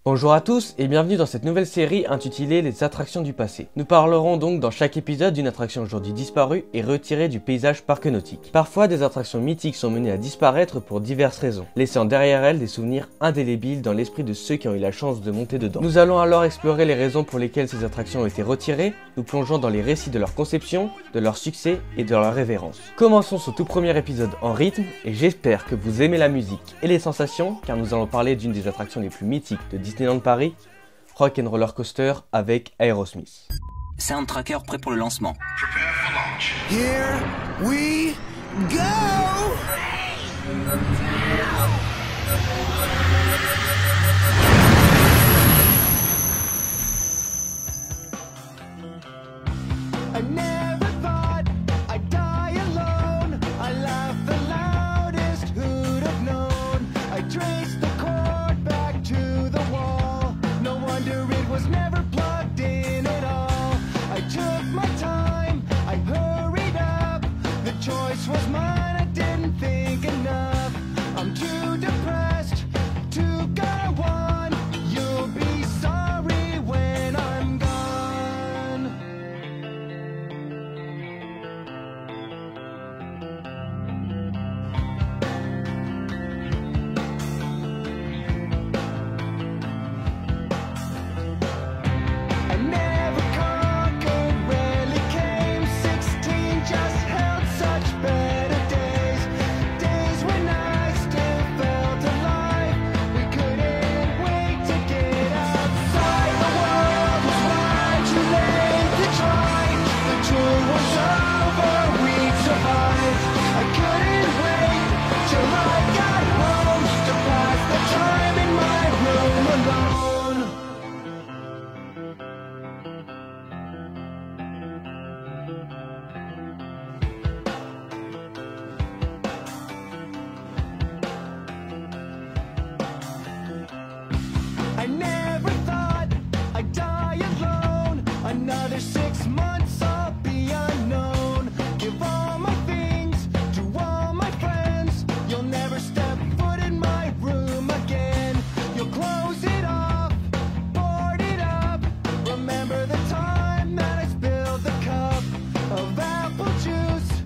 Bonjour à tous et bienvenue dans cette nouvelle série intitulée Les attractions du passé. Nous parlerons donc dans chaque épisode d'une attraction aujourd'hui disparue et retirée du paysage parc nautique. Parfois, des attractions mythiques sont menées à disparaître pour diverses raisons, laissant derrière elles des souvenirs indélébiles dans l'esprit de ceux qui ont eu la chance de monter dedans. Nous allons alors explorer les raisons pour lesquelles ces attractions ont été retirées, nous plongeons dans les récits de leur conception, de leur succès et de leur révérence. Commençons ce tout premier épisode en rythme et j'espère que vous aimez la musique et les sensations car nous allons parler d'une des attractions les plus mythiques de Disneyland Paris, Rock'n'Roller Coaster avec Aerosmith. Soundtracker prêt pour le lancement. Here we go! I never thought I'd die alone. I laughed the loudest, who'd have known? I traced the cord back to the wall. No wonder it was never plugged in at all. I took my time, I hurried up. The choice was mine, I didn't think enough. I'm too depressed to go on. You'll be sorry when I'm gone. I never conquered, rarely came. 16 just held such better days. Days when I still felt alive. We couldn't wait to get outside. The world was wide, too late to try. The tour was over, we'd survived. I couldn't wait till I got home to pass the time in my room alone. I never thought I'd die alone. Another 6 months I'll be unknown. Give all my things to all my friends. You'll never step foot in my room again. You'll close it off, board it up. Remember the time that I spilled the cup of apple juice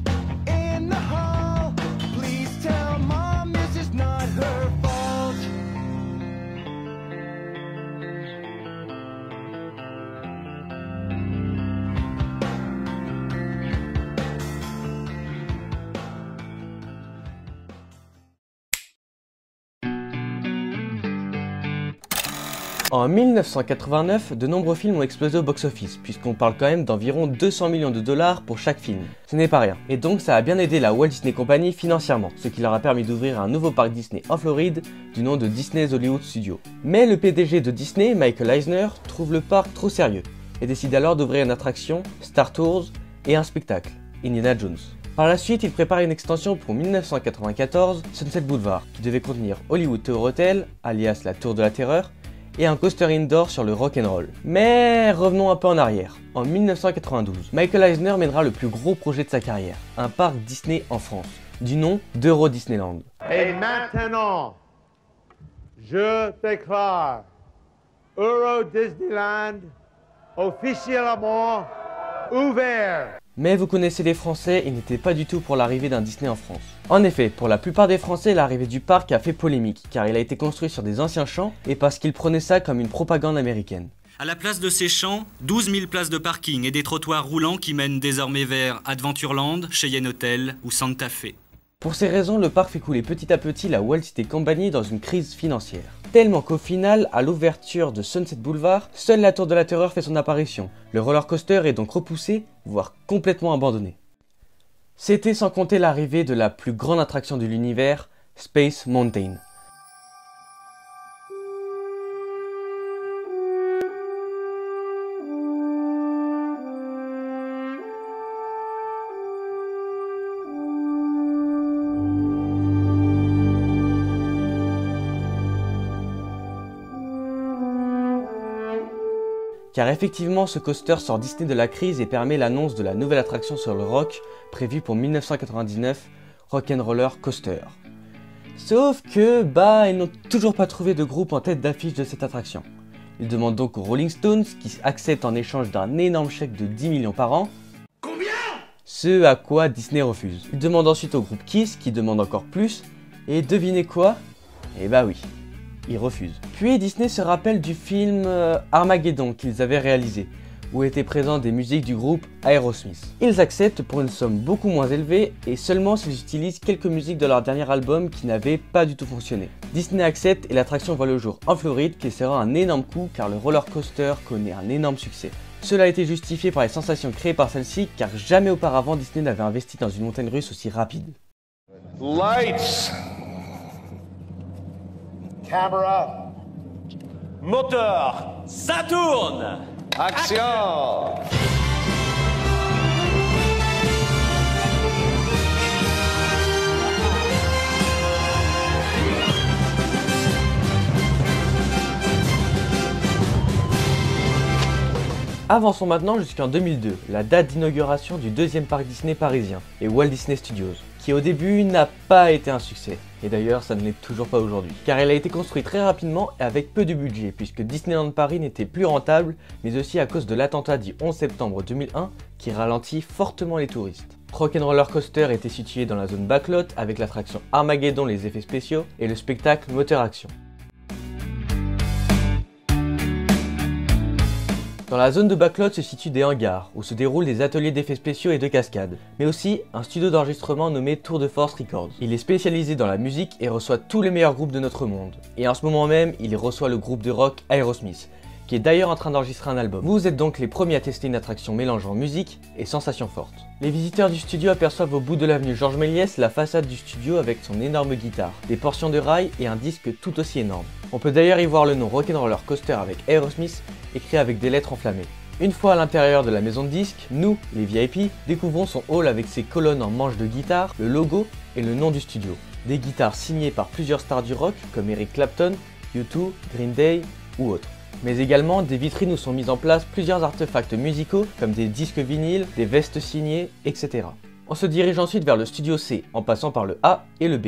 in the hall. Please tell Mom this is not her fault. En 1989, de nombreux films ont explosé au box-office, puisqu'on parle quand même d'environ 200 millions de dollars pour chaque film. Ce n'est pas rien. Et donc ça a bien aidé la Walt Disney Company financièrement, ce qui leur a permis d'ouvrir un nouveau parc Disney en Floride, du nom de Disney's Hollywood Studios. Mais le PDG de Disney, Michael Eisner, trouve le parc trop sérieux, et décide alors d'ouvrir une attraction, Star Tours, et un spectacle, Indiana Jones. Par la suite, il prépare une extension pour 1994, Sunset Boulevard, qui devait contenir Hollywood Tower Hotel, alias la Tour de la Terreur, et un coaster indoor sur le rock'n'roll. Mais revenons un peu en arrière. En 1992, Michael Eisner mènera le plus gros projet de sa carrière, un parc Disney en France, du nom d'Euro Disneyland. Et maintenant, je déclare Euro Disneyland officiellement ouvert. Mais vous connaissez les Français, ils n'étaient pas du tout pour l'arrivée d'un Disney en France. En effet, pour la plupart des Français, l'arrivée du parc a fait polémique, car il a été construit sur des anciens champs et parce qu'ils prenaient ça comme une propagande américaine. À la place de ces champs, 12 000 places de parking et des trottoirs roulants qui mènent désormais vers Adventureland, Cheyenne Hotel ou Santa Fe. Pour ces raisons, le parc fait couler petit à petit la Walt Disney Company dans une crise financière. Tellement qu'au final, à l'ouverture de Sunset Boulevard, seule la Tour de la Terreur fait son apparition. Le roller coaster est donc repoussé, voire complètement abandonné. C'était sans compter l'arrivée de la plus grande attraction de l'univers, Space Mountain. Car effectivement, ce coaster sort Disney de la crise et permet l'annonce de la nouvelle attraction sur le rock prévue pour 1999, Rock'n'Roller Coaster. Sauf que, ils n'ont toujours pas trouvé de groupe en tête d'affiche de cette attraction. Ils demandent donc aux Rolling Stones, qui acceptent en échange d'un énorme chèque de 10 millions par an. Combien? Ce à quoi Disney refuse. Ils demandent ensuite au groupe Kiss, qui demande encore plus. Et devinez quoi? Eh bah oui, ils refusent. Puis Disney se rappelle du film Armageddon qu'ils avaient réalisé, où étaient présentes des musiques du groupe Aerosmith. Ils acceptent pour une somme beaucoup moins élevée et seulement s'ils utilisent quelques musiques de leur dernier album qui n'avaient pas du tout fonctionné. Disney accepte et l'attraction voit le jour en Floride, qui sera un énorme coup car le roller coaster connaît un énorme succès. Cela a été justifié par les sensations créées par celle-ci car jamais auparavant Disney n'avait investi dans une montagne russe aussi rapide. Lights. Camera. Moteur, ça tourne! Action. Avançons maintenant jusqu'en 2002, la date d'inauguration du deuxième parc Disney parisien, et Walt Disney Studios, qui au début n'a pas été un succès. Et d'ailleurs, ça ne l'est toujours pas aujourd'hui. Car elle a été construite très rapidement et avec peu de budget, puisque Disneyland Paris n'était plus rentable, mais aussi à cause de l'attentat du 11 septembre 2001 qui ralentit fortement les touristes. Rock'n'Roller Coaster était situé dans la zone backlot avec l'attraction Armageddon les effets spéciaux et le spectacle Moteur Action. Dans la zone de backlot se situent des hangars, où se déroulent des ateliers d'effets spéciaux et de cascades, mais aussi un studio d'enregistrement nommé Tour de Force Records. Il est spécialisé dans la musique et reçoit tous les meilleurs groupes de notre monde. Et en ce moment même, il reçoit le groupe de rock Aerosmith, qui est d'ailleurs en train d'enregistrer un album. Vous êtes donc les premiers à tester une attraction mélangeant musique et sensations fortes. Les visiteurs du studio aperçoivent au bout de l'avenue Georges Méliès la façade du studio avec son énorme guitare, des portions de rails et un disque tout aussi énorme. On peut d'ailleurs y voir le nom Rock'n'Roller Coaster avec Aerosmith écrit avec des lettres enflammées. Une fois à l'intérieur de la maison de disques, nous, les VIP, découvrons son hall avec ses colonnes en manches de guitare, le logo et le nom du studio. Des guitares signées par plusieurs stars du rock comme Eric Clapton, U2, Green Day ou autres. Mais également, des vitrines où sont mis en place plusieurs artefacts musicaux comme des disques vinyles, des vestes signées, etc. On se dirige ensuite vers le studio C en passant par le A et le B.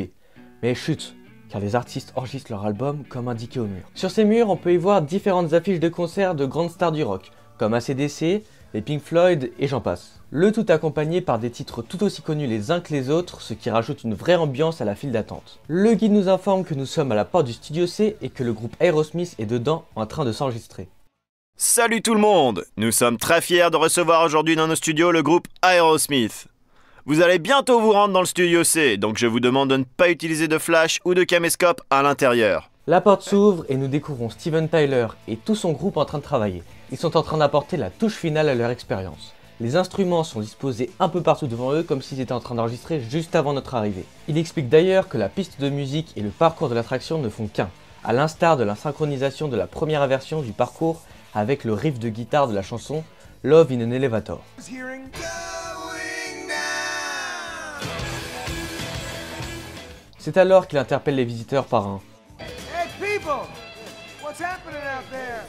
Mais chut, car les artistes enregistrent leur album comme indiqué au mur. Sur ces murs, on peut y voir différentes affiches de concerts de grandes stars du rock, comme AC/DC, les Pink Floyd et j'en passe. Le tout accompagné par des titres tout aussi connus les uns que les autres, ce qui rajoute une vraie ambiance à la file d'attente. Le guide nous informe que nous sommes à la porte du studio C et que le groupe Aerosmith est dedans en train de s'enregistrer. Salut tout le monde! Nous sommes très fiers de recevoir aujourd'hui dans nos studios le groupe Aerosmith. Vous allez bientôt vous rendre dans le studio C, donc je vous demande de ne pas utiliser de flash ou de caméscope à l'intérieur. La porte s'ouvre et nous découvrons Steven Tyler et tout son groupe en train de travailler. Ils sont en train d'apporter la touche finale à leur expérience. Les instruments sont disposés un peu partout devant eux comme s'ils étaient en train d'enregistrer juste avant notre arrivée. Il explique d'ailleurs que la piste de musique et le parcours de l'attraction ne font qu'un, à l'instar de la synchronisation de la première version du parcours avec le riff de guitare de la chanson Love in an Elevator. C'est alors qu'il interpelle les visiteurs par un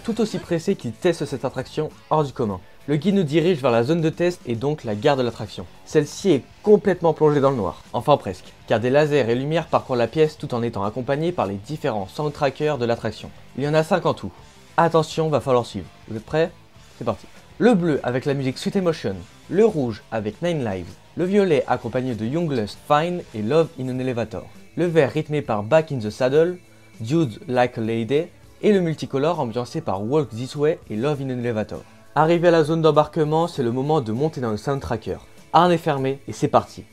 tout aussi pressé qu'il teste cette attraction hors du commun. Le guide nous dirige vers la zone de test et donc la gare de l'attraction. Celle-ci est complètement plongée dans le noir, enfin presque, car des lasers et lumières parcourent la pièce tout en étant accompagnés par les différents soundtrackers de l'attraction. Il y en a 5 en tout. Attention, va falloir suivre. Vous êtes prêts? C'est parti. Le bleu avec la musique Sweet Emotion, le rouge avec Nine Lives, le violet accompagné de Young Lust Fine et Love in an Elevator, le vert rythmé par Back in the Saddle, Dude Like a Lady, et le multicolore ambiancé par Walk This Way et Love in an Elevator. Arrivé à la zone d'embarquement, c'est le moment de monter dans le soundtracker. Harnais fermé et c'est parti.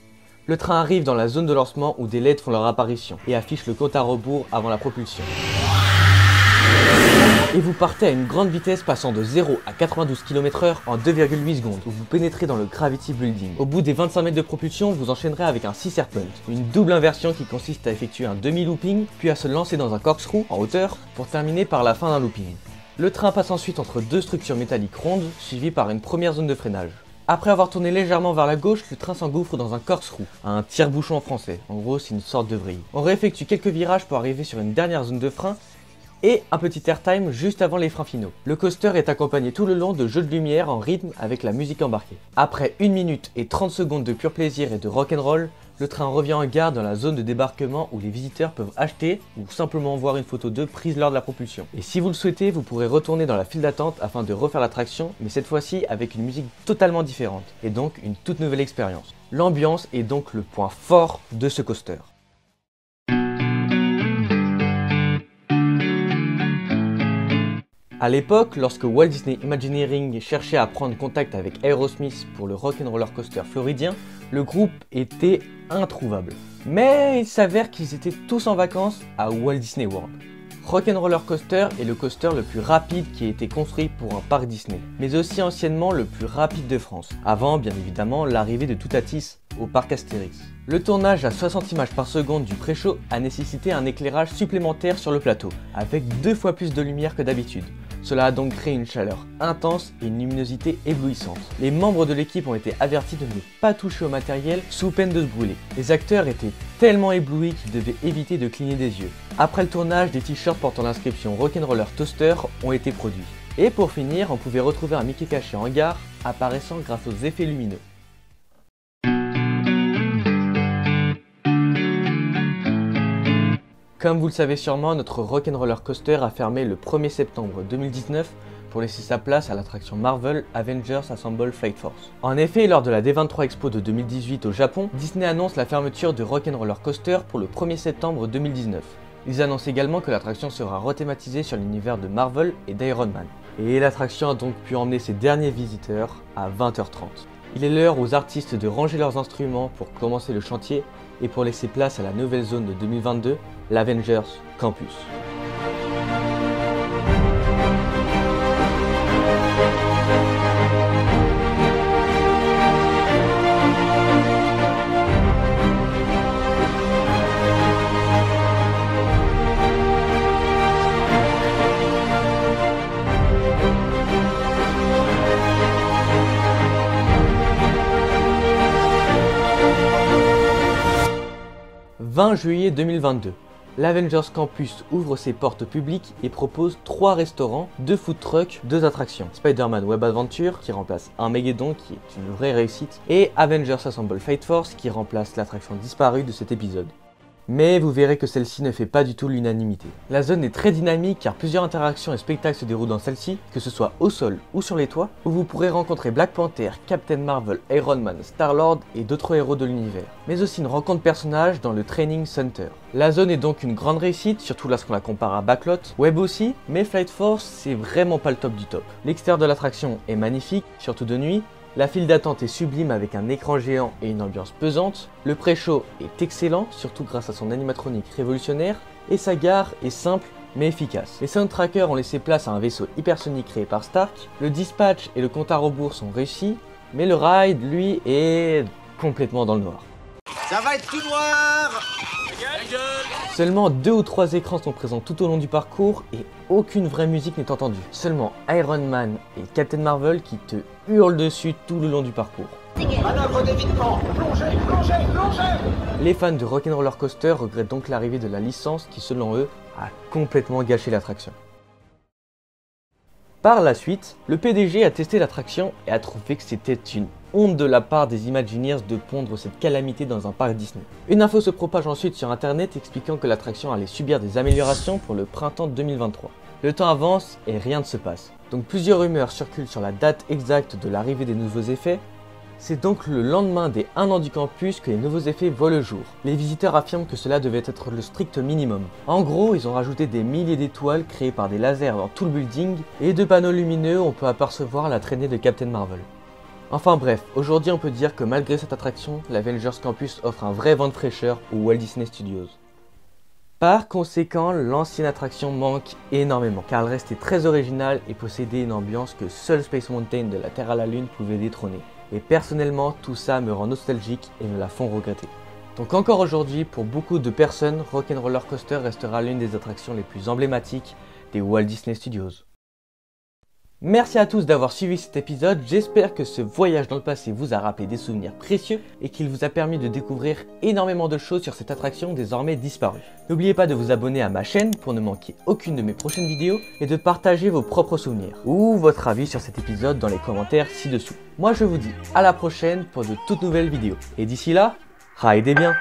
Le train arrive dans la zone de lancement où des LED font leur apparition et affichent le compte à rebours avant la propulsion. Et vous partez à une grande vitesse passant de 0 à 92 km/h en 2,8 secondes où vous pénétrez dans le Gravity Building. Au bout des 25 mètres de propulsion, vous enchaînerez avec un Sea Serpent, une double inversion qui consiste à effectuer un demi-looping puis à se lancer dans un corkscrew en hauteur pour terminer par la fin d'un looping. Le train passe ensuite entre deux structures métalliques rondes suivies par une première zone de freinage. Après avoir tourné légèrement vers la gauche, le train s'engouffre dans un corkscrew, un tire-bouchon en français, en gros c'est une sorte de vrille. On réeffectue quelques virages pour arriver sur une dernière zone de frein et un petit airtime juste avant les freins finaux. Le coaster est accompagné tout le long de jeux de lumière en rythme avec la musique embarquée. Après 1 minute et 30 secondes de pur plaisir et de rock'n'roll, Le train revient en gare dans la zone de débarquement où les visiteurs peuvent acheter ou simplement voir une photo d'eux prise lors de la propulsion. Et si vous le souhaitez, vous pourrez retourner dans la file d'attente afin de refaire l'attraction, mais cette fois-ci avec une musique totalement différente, et donc une toute nouvelle expérience. L'ambiance est donc le point fort de ce coaster. A l'époque, lorsque Walt Disney Imagineering cherchait à prendre contact avec Aerosmith pour le Rock'n'Roller Coaster floridien, le groupe était introuvable. Mais il s'avère qu'ils étaient tous en vacances à Walt Disney World. Rock'n'Roller Coaster est le coaster le plus rapide qui a été construit pour un parc Disney, mais aussi anciennement le plus rapide de France, avant bien évidemment l'arrivée de Toutatis au parc Astérix. Le tournage à 60 images par seconde du pré-show a nécessité un éclairage supplémentaire sur le plateau, avec 2 fois plus de lumière que d'habitude. Cela a donc créé une chaleur intense et une luminosité éblouissante. Les membres de l'équipe ont été avertis de ne pas toucher au matériel sous peine de se brûler. Les acteurs étaient tellement éblouis qu'ils devaient éviter de cligner des yeux. Après le tournage, des t-shirts portant l'inscription Rock'n'Roller Toaster ont été produits. Et pour finir, on pouvait retrouver un Mickey caché en gare, apparaissant grâce aux effets lumineux. Comme vous le savez sûrement, notre Rock'n'Roller Coaster a fermé le 1er septembre 2019 pour laisser sa place à l'attraction Marvel Avengers Assemble Flight Force. En effet, lors de la D23 Expo de 2018 au Japon, Disney annonce la fermeture de Rock'n'Roller Coaster pour le 1er septembre 2019. Ils annoncent également que l'attraction sera rethématisée sur l'univers de Marvel et d'Iron Man. Et l'attraction a donc pu emmener ses derniers visiteurs à 20h30. Il est l'heure aux artistes de ranger leurs instruments pour commencer le chantier et pour laisser place à la nouvelle zone de 2022, l'Avengers Campus. « 20 juillet 2022, l'Avengers Campus ouvre ses portes au public et propose 3 restaurants, 2 food trucks, 2 attractions. Spider-Man Web Adventure qui remplace Armageddon qui est une vraie réussite et Avengers Assemble Flight Force qui remplace l'attraction disparue de cet épisode. Mais vous verrez que celle-ci ne fait pas du tout l'unanimité. La zone est très dynamique car plusieurs interactions et spectacles se déroulent dans celle-ci, que ce soit au sol ou sur les toits, où vous pourrez rencontrer Black Panther, Captain Marvel, Iron Man, Star-Lord et d'autres héros de l'univers. Mais aussi une rencontre personnage dans le Training Center. La zone est donc une grande réussite, surtout lorsqu'on la compare à Backlot, Web aussi, mais Flight Force c'est vraiment pas le top du top. L'extérieur de l'attraction est magnifique, surtout de nuit. La file d'attente est sublime avec un écran géant et une ambiance pesante, le pré-show est excellent, surtout grâce à son animatronique révolutionnaire, et sa gare est simple mais efficace. Les soundtrackers ont laissé place à un vaisseau hypersonique créé par Stark, le dispatch et le compte à rebours sont réussis, mais le ride, lui, est complètement dans le noir. Ça va être tout noir. Seulement 2 ou 3 écrans sont présents tout au long du parcours et aucune vraie musique n'est entendue. Seulement Iron Man et Captain Marvel qui te hurlent dessus tout le long du parcours. Manœuvre d'évitement. Plongez, plongez, plongez. Les fans de Rock'n'Roller Coaster regrettent donc l'arrivée de la licence qui, selon eux, a complètement gâché l'attraction. Par la suite, le PDG a testé l'attraction et a trouvé que c'était une honte de la part des Imagineers de pondre cette calamité dans un parc Disney. Une info se propage ensuite sur internet expliquant que l'attraction allait subir des améliorations pour le printemps 2023. Le temps avance et rien ne se passe. Donc plusieurs rumeurs circulent sur la date exacte de l'arrivée des nouveaux effets. C'est donc le lendemain des 1 an du campus que les nouveaux effets voient le jour. Les visiteurs affirment que cela devait être le strict minimum. En gros, ils ont rajouté des milliers d'étoiles créées par des lasers dans tout le building et de panneaux lumineux où on peut apercevoir la traînée de Captain Marvel. Enfin bref, aujourd'hui on peut dire que malgré cette attraction, l'Avengers Campus offre un vrai vent de fraîcheur au Walt Disney Studios. Par conséquent, l'ancienne attraction manque énormément, car elle restait très originale et possédait une ambiance que seul Space Mountain de la Terre à la Lune pouvait détrôner. Et personnellement, tout ça me rend nostalgique et me la font regretter. Donc encore aujourd'hui, pour beaucoup de personnes, Rock'n'Roller Coaster restera l'une des attractions les plus emblématiques des Walt Disney Studios. Merci à tous d'avoir suivi cet épisode, j'espère que ce voyage dans le passé vous a rappelé des souvenirs précieux et qu'il vous a permis de découvrir énormément de choses sur cette attraction désormais disparue. N'oubliez pas de vous abonner à ma chaîne pour ne manquer aucune de mes prochaines vidéos et de partager vos propres souvenirs ou votre avis sur cet épisode dans les commentaires ci-dessous. Moi je vous dis à la prochaine pour de toutes nouvelles vidéos et d'ici là, Ah, aidez bien.